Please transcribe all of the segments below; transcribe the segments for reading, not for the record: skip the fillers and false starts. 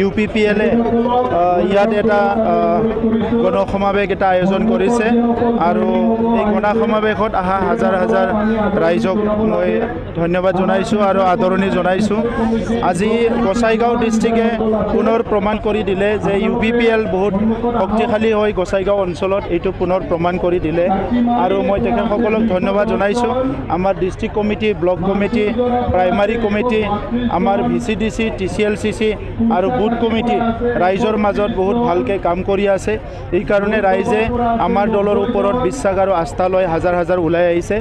UPPL ইয়াত এটা গণসমাবেশ এটা আয়োজন কৰিছে আৰু এই গণসমাবেশত আহা হাজাৰ হাজাৰ ৰাইজক মই ধন্যবাদ জনাইছোঁ আৰু আদৰণি জনাইছোঁ। আজি গোসাইগাঁও ডিষ্ট্ৰিক্টে পুনৰ প্ৰমাণ কৰি দিলে যে UPPL বহুত শক্তিশালী হৈ গোসাইগাঁও অঞ্চলত এইটো পুনৰ প্ৰমাণ কৰি দিলে আৰু মই তেখেতসকলক ধন্যবাদ জনাইছোঁ। আমাৰ district committee, block committee, primary committee, আমাৰ VCDC, TCLCC আৰু বুথ কমিটি ৰাইজৰ মাজত বহুত ভালকৈ কাম কৰি আছে। এইকাৰণে ৰাইজে আমাৰ দলৰ ওপৰত বিশ্বাস আৰু আস্থা লৈ হাজাৰ হাজাৰ ওলাই আহিছে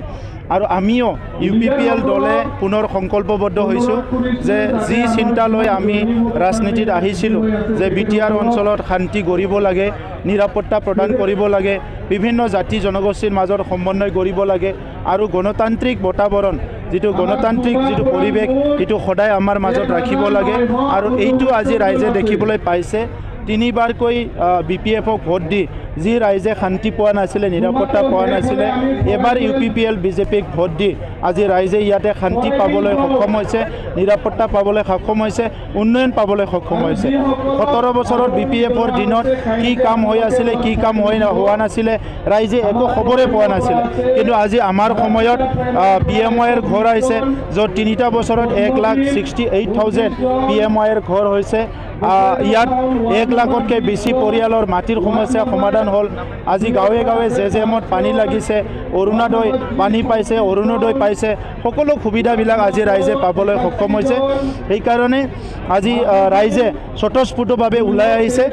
আৰু আমিও UPPL দলে পুনৰ সংকল্পবদ্ধ হৈছোঁ যে যি চিন্তা লৈ আমি ৰাজনীতিত আহিছিলোঁ যে BTR অঞ্চলত শান্তি গঢ়িব লাগে, নিৰাপত্তা প্ৰদান কৰিব লাগে, বিভিন্ন জাতি জনগোষ্ঠীৰ মাজত সমন্বয় কৰিব লাগে আৰু গণতান্ত্ৰিক বাতাবৰণ যিটো গণতান্ত্ৰিক যিটো পৰিৱেশ এইটো সদায় আমাৰ মাজত ৰাখিব লাগে আৰু এইটো আজি ৰাইজে দেখিবলৈ পাইছে। 3 বাৰকৈ BPFক ভোট দি যি ৰাইজে শান্তি পোৱা নাছিলে, নিৰাপত্তা পোৱা নাছিলে, এবাৰ UPPL BJPক ভোট দি আজি ৰাইজে ইয়াতে শান্তি পাবলৈ সক্ষম হৈছে, নিৰাপত্তা পাবলৈ সক্ষম হৈছে, উন্নয়ন পাবলৈ সক্ষম হৈছে। 17 বছৰত BPFৰ দিনত কি কাম হৈ আছিলে, কি কাম হোৱা নাছিলে, ৰাইজে একো খবৰে পোৱা নাছিলে। কিন্তু আজি আমাৰ সময়ত PMYৰ ঘৰ আহিছে, য'ত 3টা বছৰত 1,68,000 PMYৰ ঘৰ হৈছে। ইয়াত 1 লাখতকৈ বেছি পৰিয়ালৰ মাটিৰ সমস্যা সমাধান হ'ল। আজি গাঁৱে গাঁৱে JJMত পানী লাগিছে, অৰুণোদয় পানী পাইছে, অৰুণোদয় পাইছে, সকলো সুবিধাবিলাক আজি ৰাইজে পাবলৈ সক্ষম হৈছে। সেইকাৰণে আজি ৰাইজে স্বতঃস্ফূৰ্তভাৱে ওলাই আহিছে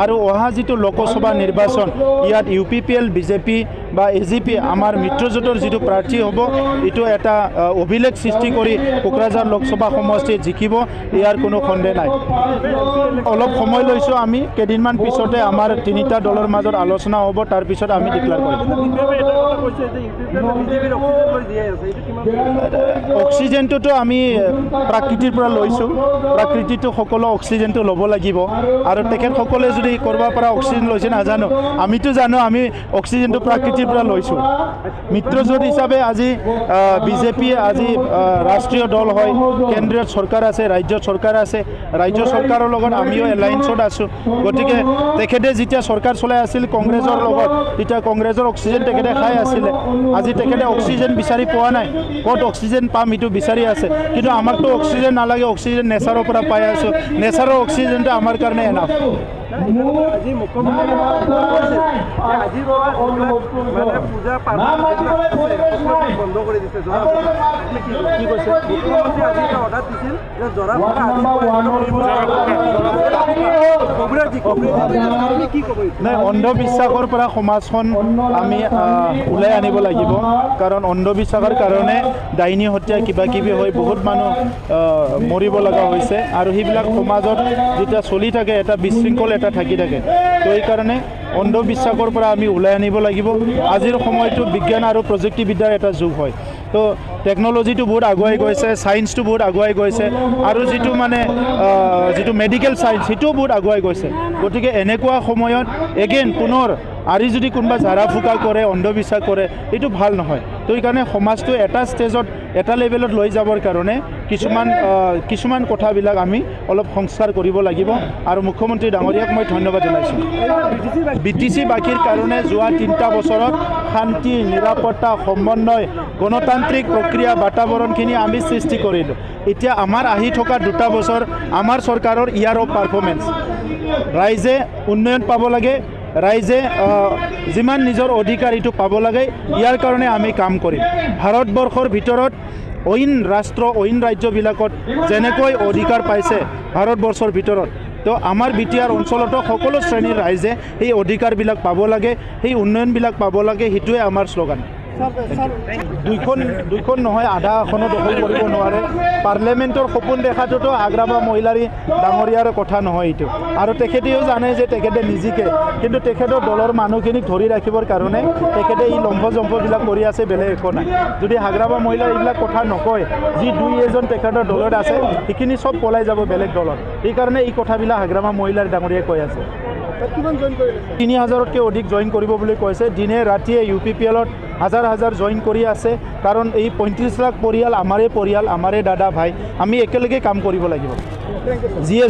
আৰু অহা যিটো লোকসভা নিৰ্বাচন ইয়াত UPPL BJP বা AGP আমাৰ মিত্ৰজোঁটৰ যিটো প্ৰাৰ্থী হ'ব এইটো এটা অভিলেখ সৃষ্টি কৰি কোকৰাঝাৰ লোকসভা সমষ্টিত জিকিব, ইয়াৰ কোনো সন্দেহ নাই। অলপ সময় লৈছোঁ আমি, কেইদিনমান পিছতে আমাৰ 3টা দলৰ মাজত আলোচনা হ'ব, তাৰ পিছত আমি ডিক্লেয়াৰ কৰিম। অক্সিজেনটোতো আমি প্ৰাকৃতিৰ পৰা লৈছোঁ, প্ৰাকৃতিটো সকলো অক্সিজেনটো ল'ব লাগিব আৰু তেখেতসকলে যদি ক'ৰবাৰ পৰা অক্সিজেন লৈছে নাজানো, আমিতো জানো আমি অক্সিজেনটো প্ৰাকৃতিৰ পৰা লৈছোঁ। মিত্ৰজোঁট হিচাপে আজি BJP আজি ৰাষ্ট্ৰীয় দল হয়, কেন্দ্ৰীয় চৰকাৰ আছে, ৰাজ্য চৰকাৰ আছে, ৰাজ্য চৰকাৰৰ লগত আমিও এলায়েন্সত আছোঁ। গতিকে তেখেতে যেতিয়া চৰকাৰ চলাই আছিল কংগ্ৰেছৰ লগত, তেতিয়া কংগ্ৰেছৰ অক্সিজেন তেখেতে খাই আছিলে। আজি তেখেতে অক্সিজেন বিচাৰি পোৱা নাই, ক'ত অক্সিজেন পাম এইটো বিচাৰি আছে। কিন্তু আমাকতো অক্সিজেন নালাগে, অক্সিজেন নেচাৰৰ পৰা পাই আছোঁ, নেচাৰৰ অক্সিজেনটো আমাৰ কাৰণে এনাফ। আজি মুখ্যমন্ত্ৰী বন্ধ কৰি দিছে, কি কৈছে মুখ্যমন্ত্ৰী আজি এটা অৰ্ডাৰ দিছিল যে নাই, অন্ধবিশ্বাসৰ পৰা সমাজখন আমি ওলাই আনিব লাগিব। কাৰণ অন্ধবিশ্বাসৰ কাৰণে ডাইনী হত্যা কিবা কিবি হৈ বহুত মানুহ মৰিব লগা হৈছে আৰু সেইবিলাক সমাজত যেতিয়া চলি থাকে এটা বিশৃংখল এটা থাকি থাকে। তো এইকাৰণে অন্ধবিশ্বাসৰ পৰা আমি ওলাই আনিব লাগিব। আজিৰ সময়টো বিজ্ঞান আৰু প্ৰযুক্তিবিদ্যাৰ এটা যুগ হয়। তো টেকন'লজিটো বহুত আগুৱাই গৈছে, ছায়েন্সটো বহুত আগুৱাই গৈছে আৰু যিটো মেডিকেল ছায়েন্স সেইটোও বহুত আগুৱাই গৈছে। গতিকে এনেকুৱা সময়ত এগেইন পুনৰ আৰু যদি কোনোবা ঝাৰা ফুকা কৰে, অন্ধবিশ্বাস কৰে, এইটো ভাল নহয়। তো এইকাৰণে সমাজটো এটা ষ্টেজত এটা লেভেলত লৈ যাবৰ কাৰণে কিছুমান কথাবিলাক আমি অলপ সংস্কাৰ কৰিব লাগিব আৰু মুখ্যমন্ত্ৰী ডাঙৰীয়াক মই ধন্যবাদ জনাইছোঁ। BTC বাকীৰ কাৰণে যোৱা 3টা বছৰত শান্তি, নিৰাপত্তা, সমন্বয়, গণতান্ত্ৰিক প্ৰক্ৰিয়া বাতাবৰণখিনি আমি সৃষ্টি কৰিলোঁ। এতিয়া আমাৰ আহি থকা 2টা বছৰ আমাৰ চৰকাৰৰ ইয়াৰ অফ পাৰফৰ্মেঞ্চ। ৰাইজে উন্নয়ন পাব লাগে, ৰাইজে যিমান নিজৰ অধিকাৰ এইটো পাব লাগে, ইয়াৰ কাৰণে আমি কাম কৰিম। ভাৰতবৰ্ষৰ ভিতৰত অইন ৰাষ্ট্ৰ, অইন ৰাজ্যবিলাকত যেনেকৈ অধিকাৰ পাইছে ভাৰতবৰ্ষৰ ভিতৰত, তো আমাৰ BTR অঞ্চলতো সকলো শ্ৰেণীৰ ৰাইজে সেই অধিকাৰবিলাক পাব লাগে, সেই উন্নয়নবিলাক পাব লাগে, সেইটোৱে আমাৰ শ্লোগান। দুইখন নহয়, আধা আসনো দখল কৰিব নোৱাৰে। পাৰ্লিয়ামেণ্টৰ সপোন দেখাটোতো আগ্ৰাবা মহিলাৰী ডাঙৰীয়াৰ কথা নহয় এইটো। আৰু তেখেতেও জানে যে তেখেতে নিজিকে, কিন্তু তেখেতৰ দলৰ মানুহখিনিক ধৰি ৰাখিবৰ কাৰণে তেখেতে এই লম্ভ-জম্ভবিলাক কৰি আছে, বেলেগ একো নাই। যদি আগ্ৰাবা মহিলাৰ এইবিলাক কথা নকয়, যি 2-এজন তেখেতৰ দলত আছে সেইখিনি চব পলাই যাব বেলেগ দলত। সেইকাৰণে এই কথাবিলাক আগ্ৰাবা মহিলাৰ ডাঙৰীয়াই কৈ আছে। 3000তকৈ অধিক জইন কৰিব বুলি কৈছে। দিনে ৰাতিয়ে UPPLত হাজাৰ হাজাৰ জইন কৰি আছে, কাৰণ এই 35 লাখ পৰিয়াল আমাৰে দাদা ভাই, আমি একেলগে কাম কৰিব লাগিব। যিয়ে